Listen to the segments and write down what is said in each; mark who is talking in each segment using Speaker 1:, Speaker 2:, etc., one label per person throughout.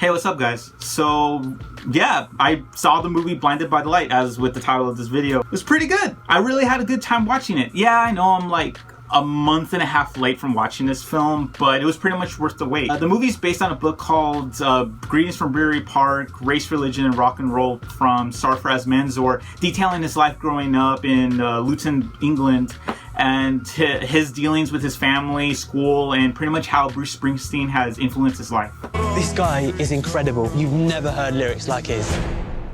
Speaker 1: Hey, what's up, guys? So, yeah, I saw the movie Blinded by the Light, as with the title of this video. It was pretty good. I really had a good time watching it. Yeah, I know I'm like a month and a half late from watching this film, but it was pretty much worth the wait. The movie is based on a book called Greetings from Brewery Park, Race, Religion, and Rock and Roll from Sarfraz Manzoor, detailing his life growing up in Luton, England, and his dealings with his family, school, and pretty much how Bruce Springsteen has influenced his life.
Speaker 2: This guy is incredible. You've never heard lyrics like his.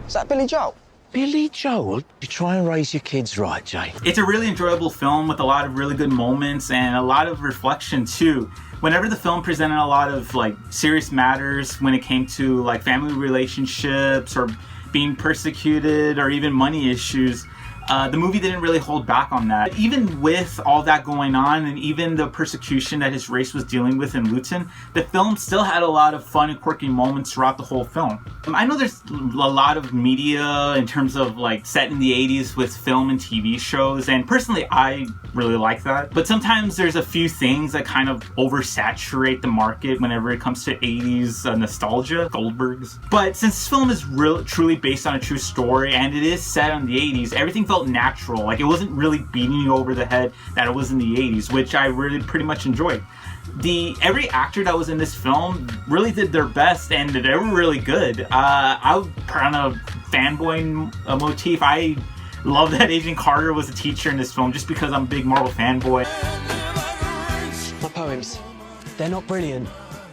Speaker 3: Is that Billy Joel?
Speaker 2: Billy Joel? You try and raise your kids right, Jay.
Speaker 1: It's a really enjoyable film with a lot of really good moments and a lot of reflection too. Whenever the film presented a lot of like serious matters when it came to like family relationships or being persecuted or even money issues, the movie didn't really hold back on that. Even with all that going on and even the persecution that his race was dealing with in Luton, the film still had a lot of fun and quirky moments throughout the whole film. I know there's a lot of media in terms of like set in the 80s with film and TV shows, and personally I really like that. But sometimes there's a few things that kind of oversaturate the market whenever it comes to 80s nostalgia, Goldbergs. But since this film is truly based on a true story and it is set in the 80s, everything felt natural. Like it wasn't really beating you over the head that it was in the 80s, which I really pretty much enjoyed. Every actor that was in this film really did their best and they were really good. I was on a fanboy motif. I love that Agent Carter was a teacher in this film just because I'm a big Marvel fanboy.
Speaker 2: My poems, they're not brilliant,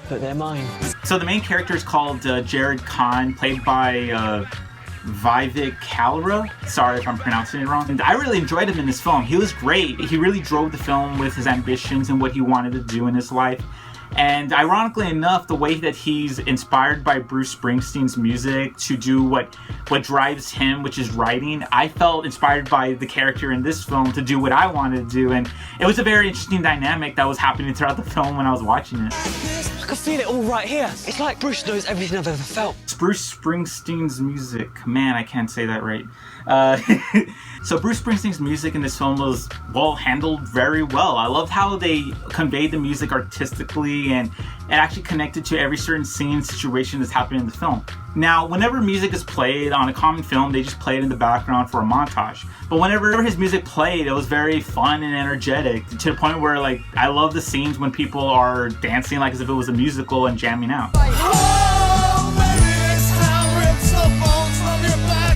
Speaker 2: but they're mine.
Speaker 1: So the main character is called Jared Khan, played by Vivek Kalra. Sorry if I'm pronouncing it wrong. And I really enjoyed him in this film. He was great. He really drove the film with his ambitions and what he wanted to do in his life. And ironically enough, the way that he's inspired by Bruce Springsteen's music to do what drives him, which is writing, I felt inspired by the character in this film to do what I wanted to do. And it was a very interesting dynamic that was happening throughout the film when I was watching it.
Speaker 2: I can feel it all right here. It's like Bruce knows everything I've ever felt.
Speaker 1: It's Bruce Springsteen's music. Man, I can't say that right. So Bruce Springsteen's music in this film was, well, handled very well. I loved how they conveyed the music artistically and it actually connected to every certain scene, situation that's happening in the film. Now, whenever music is played on a common film, they just play it in the background for a montage. But whenever his music played, it was very fun and energetic to the point where, like, I love the scenes when people are dancing like as if it was a musical and jamming out.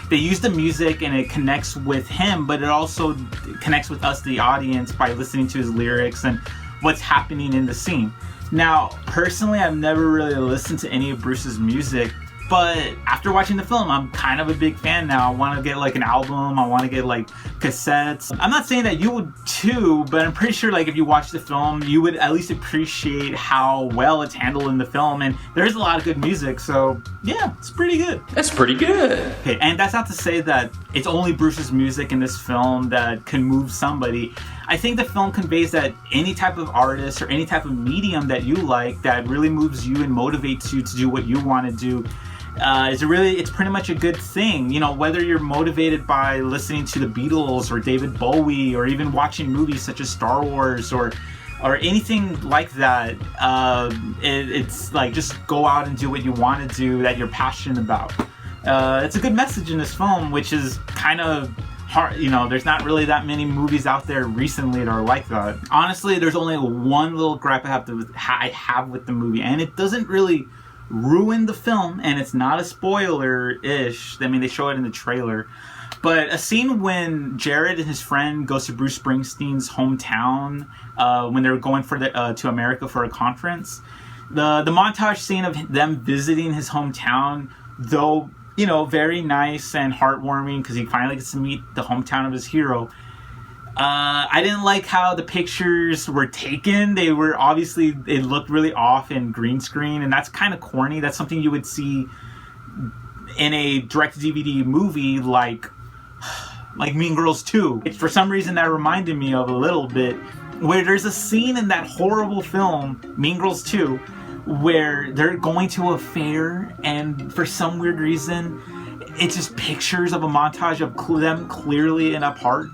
Speaker 1: They use the music and it connects with him, but it also connects with us, the audience, by listening to his lyrics and what's happening in the scene. Now, personally, I've never really listened to any of Bruce's music, but after watching the film, I'm kind of a big fan now. I want to get like an album, I want to get like cassettes. I'm not saying that you would too, but I'm pretty sure like if you watch the film, you would at least appreciate how well it's handled in the film, and there's a lot of good music, so yeah, it's pretty good.
Speaker 4: That's pretty good.
Speaker 1: Okay, and that's not to say that it's only Bruce's music in this film that can move somebody. I think the film conveys that any type of artist or any type of medium that you like that really moves you and motivates you to do what you want to do, it's pretty much a good thing. You know, whether you're motivated by listening to the Beatles or David Bowie or even watching movies such as Star Wars or anything like that, it's like just go out and do what you want to do that you're passionate about. It's a good message in this film, which is kind of hard. You know, there's not really that many movies out there recently that are like that. Honestly, there's only one little gripe I have with the movie, and it doesn't really ruin the film, and it's not a spoiler-ish. I mean, they show it in the trailer. But a scene when Jared and his friend goes to Bruce Springsteen's hometown when they're going to America for a conference. The montage scene of them visiting his hometown, though, you know, very nice and heartwarming because he finally gets to meet the hometown of his hero. I didn't like how the pictures were taken. They were obviously, it looked really off in green screen, and that's kind of corny. That's something you would see in a direct-to-DVD movie like Mean Girls 2. For some reason that reminded me of a little bit, where there's a scene in that horrible film, Mean Girls 2, where they're going to a fair, and for some weird reason, it's just pictures of a montage of them clearly in a park.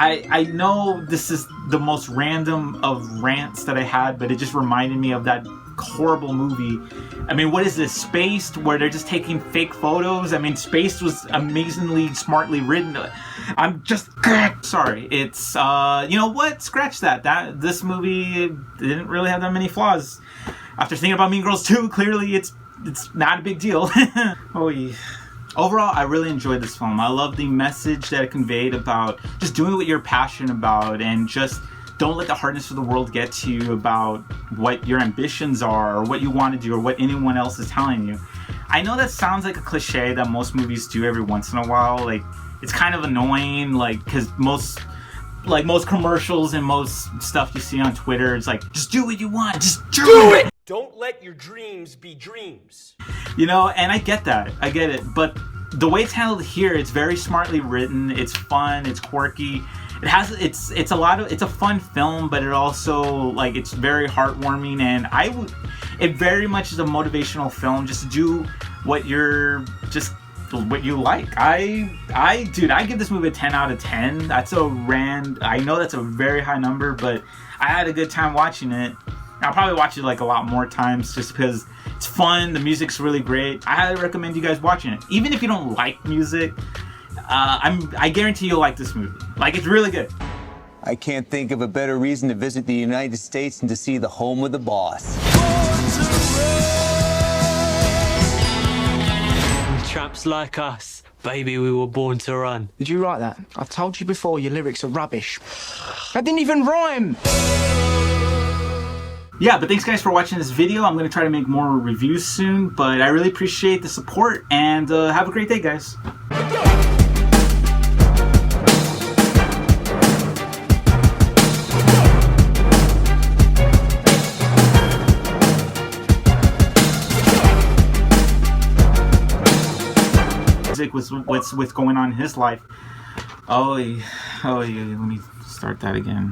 Speaker 1: I know this is the most random of rants that I had, but it just reminded me of that horrible movie. I mean, what is this, Spaced, where they're just taking fake photos? I mean, Spaced was amazingly smartly written. I'm just sorry. It's you know what? Scratch that. This movie didn't really have that many flaws. After thinking about Mean Girls 2, clearly it's not a big deal. Oh yeah. Overall, I really enjoyed this film. I love the message that it conveyed about just doing what you're passionate about, and just don't let the hardness of the world get to you about what your ambitions are, or what you want to do, or what anyone else is telling you. I know that sounds like a cliche that most movies do every once in a while. Like, it's kind of annoying, like, because most commercials and most stuff you see on Twitter, it's like, just do what you want, just do it!
Speaker 3: Don't let your dreams be dreams.
Speaker 1: You know, and I get that. I get it. But the way it's handled here, it's very smartly written. It's fun. It's quirky. It's a fun film, but it also, like, it's very heartwarming, and it very much is a motivational film. Just do what you like. I give this movie a 10 out of 10. I know that's a very high number, but I had a good time watching it. I'll probably watch it like a lot more times just because it's fun. The music's really great. I highly recommend you guys watching it. Even if you don't like music, I guarantee you'll like this movie. Like, it's really good.
Speaker 4: I can't think of a better reason to visit the United States than to see the home of the boss.
Speaker 2: Tramps like us, baby, we were born to run.
Speaker 5: Did you write that? I've told you before, your lyrics are rubbish. That didn't even rhyme!
Speaker 1: Yeah, but thanks guys for watching this video. I'm going to try to make more reviews soon, but I really appreciate the support, and have a great day, guys. What's going on in his life. Oh yeah, let me start that again.